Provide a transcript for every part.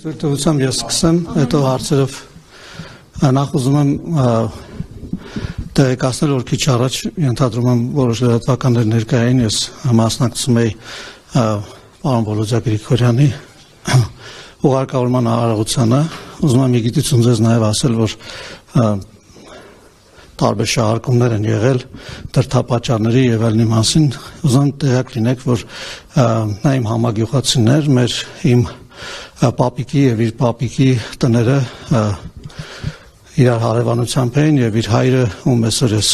Թերթողությամբ ես սկսեմ, հետո հարցերով նախ ուզում եմ տեղեկացնել, որ քիչ առաջ ենթադրում եմ որոշ լրատվականներ ներկային, ես մասնակցում էի պարոն Վոլոդյա Գրիգորյանի ուղարկավորման արարողությանը, ուզում եմ իգիտություն ձեզ նաև ասել, որ տարբեր շահարկումներ են եղել դրդապատճառների եւ այլնի մասին, ուզում եմ տեղյակ լինեք, որ նա իմ համագյուղացիներ, իմ պապիկի եւ իր պապիկի տները իրար հարևանությամբ էին եւ իր հայրը, ում այսօր ես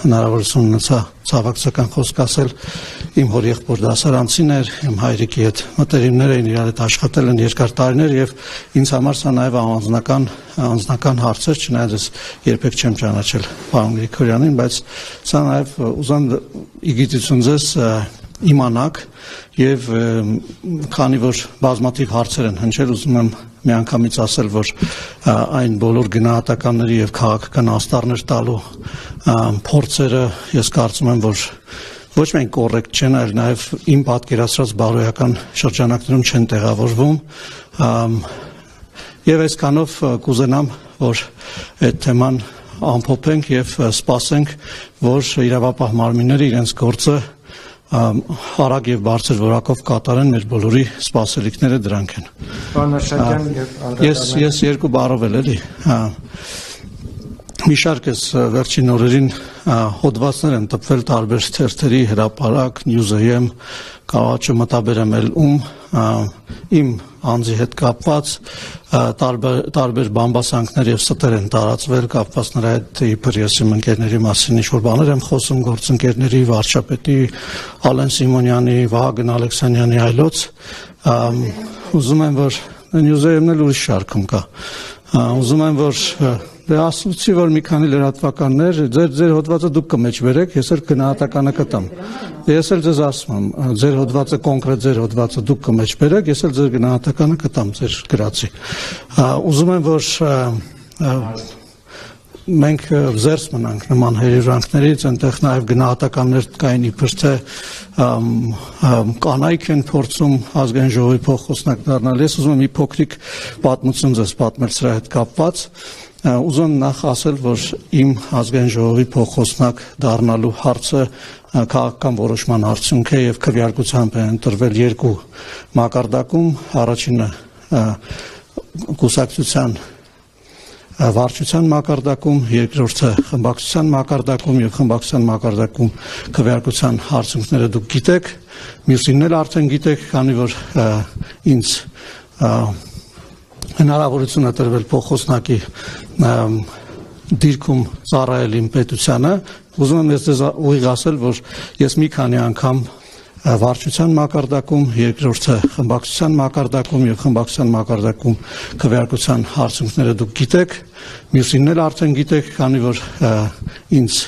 հնարավորություն ունեցա ցավակցական խոսք ասել, իմ հոր եղբոր դասարանցին էր, իմ հայրիկի հետ մտերիմներ էին, իրար հետ աշխատել են երկար տարիներ եւ ինձ համար սա նաեւ անձնական հարց էր, չնայած ես երբեք չեմ ճանաչել պարոն Գրիգորյանին, բայց սա նաեւ ուզում իգիտություն ձեզ իմանաք եւ քանի որ բազմաթիվ հարցեր են հնչել, ուզում եմ միանգամից ասել, որ այն բոլոր գնահատականների եւ քաղաքական աստառներ տալու փորձերը ես կարծում եմ, որ ոչ միայն կոռեկտ չեն, այլ նաեւ իմ պատկերացրած բարոյական շրջանակներում չեն տեղավորվում եւ այսքանով կուզենամ, որ այդ թեման ամփոփենք եւ սպասենք, որ իրավապահ մարմինները իրենց գործը արագ եւ բարձր որակով կատարեն, մեր բոլորի սպասելիքները դրանք են։ Պարոն Աշակյան եւ անդրադառնալով Ես երկու բառով էլի, մի շարք էս վերջին օրերին հոդվածներ են տպվել տարբեր թերթերի, Հրապարակ, News.am, կարող չեմ մտաբերեմ էլ իմ անձի հետ կապված տարբեր բամբասանքներ եւ ստեր են տարածվել կապված նրա հետ իբր ես իմ ընկերների մասին ինչ-որ բաներ եմ խոսում գործընկերների, վարչապետի Ալեն Սիմոնյանի, Վահագն Ալեքսանյանի այլոց, ուզում եմ, որ News.am-ն էլ ուրիշ շարքում կա, ուզում եմ, որ ասացի, որ մի քանի լրատվականներ, ձեր հոդվածը դուք կմեջբերեք, ես էլ գնահատականը կտամ։ Ես էլ ձեզ ասում եմ, ձեր հոդվածը կոնկրետ ձեր հոդվածը դուք կմեջբերեք, ես էլ ձեր գնահատականը կտամ ձեր գրածի։ Ուզում եմ, որ մենք զերծ մնանք նման հերյուրանքներից, այնտեղ նաև գնահատականներ կային իբր թե կանայք են փորձում ազգային ժողովի փոխխոսնակ դառնալ։ Ես ուզում եմ մի փոքրիկ պատմություն ձեզ պատմել սրա հետ կապված։ Ուզում եմ նախ ասել, որ իմ ազգային ժողովի փոխխոսնակ դառնալու հարցը քաղաքական որոշման արդյունք է եւ քվեարկությամբ է ընտրվել երկու մակարդակում, առաջինը կուսակցության վարչության մակարդակում, երկրորդը խմբակցության մակարդակում եւ խմբակցության մակարդակում քվեարկության արդյունքները դուք գիտեք, մյուսինն էլ արդեն գիտեք, քանի որ ինձ հնարավորություն է տրվել փոխոսնակի դիրքում ծառայել իմ պետությանը, ուզում եմ ես ձեզ ուղիղ ասել, որ ես մի քանի անգամ վարչության մակարդակում, երկրորդը խմբակցության մակարդակում եւ խմբակցության մակարդակում քվեարկության արդյունքները դուք գիտեք, մյուսինն էլ արդեն գիտեք, քանի որ ինձ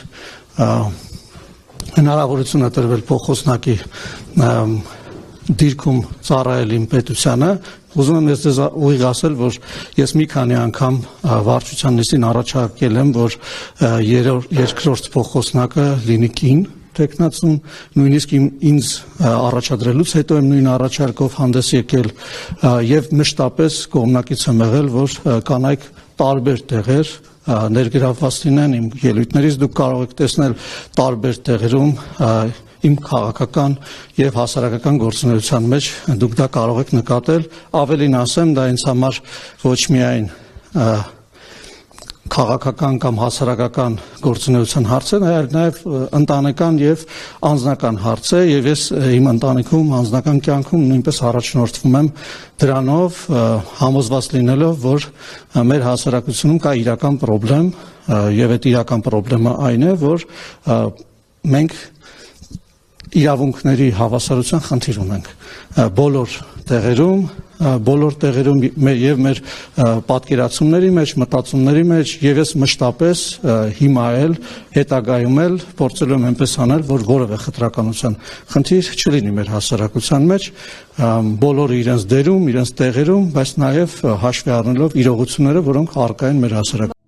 հնարավորություն է տրվել փոխոսնակի դիրքում ծառայել իմ պետությանը, ուզում եմ ես ձեզ ուղիղ ասել, որ ես մի քանի անգամ վարչության նիստին առաջարկել եմ, որ երկրորդ փոխոսնակը լինի կին տեխնացում, նույնիսկ ինձ առաջադրելուց հետո եմ նույն առաջարկով հանդես եկել եւ մշտապես կողմնակից եմ եղել, որ կանայք տարբեր տեղեր ներգրավված լինեն, իմ ելույթներից դուք կարող եք տեսնել տարբեր տեղերում իմ քաղաքական եւ հասարակական գործունեության մեջ դուք դա կարող եք նկատել, ավելին ասեմ, դա ինձ համար ոչ միայն քաղաքական կամ հասարակական գործունեության հարց է, այլ նաև ընտանեկան եւ անձնական հարց է եւ ես իմ ընտանիքում անձնական կյանքում նույնպես առաջնորդվում եմ դրանով համոզված լինելով, որ մեր հասարակությունում կա իրական խնդրեմ եւ այդ իրական խնդրեմը այն է, որ մենք իրավունքների հավասարության խնդիր ունենք բոլոր տեղերում եւ մեր պատկերացումների մեջ, մտածումների մեջ եւ ես մշտապես հիմա էլ հետագայում էլ փորձել եմ այնպես անել, որ որևէ խտրականության խնդիր չլինի մեր հասարակության մեջ, բոլորը իրենց դերում, իրենց տեղերում, բայց նաեւ հաշվի առնելով իրողությունները, որոնք առկա են մեր հասարակությունում։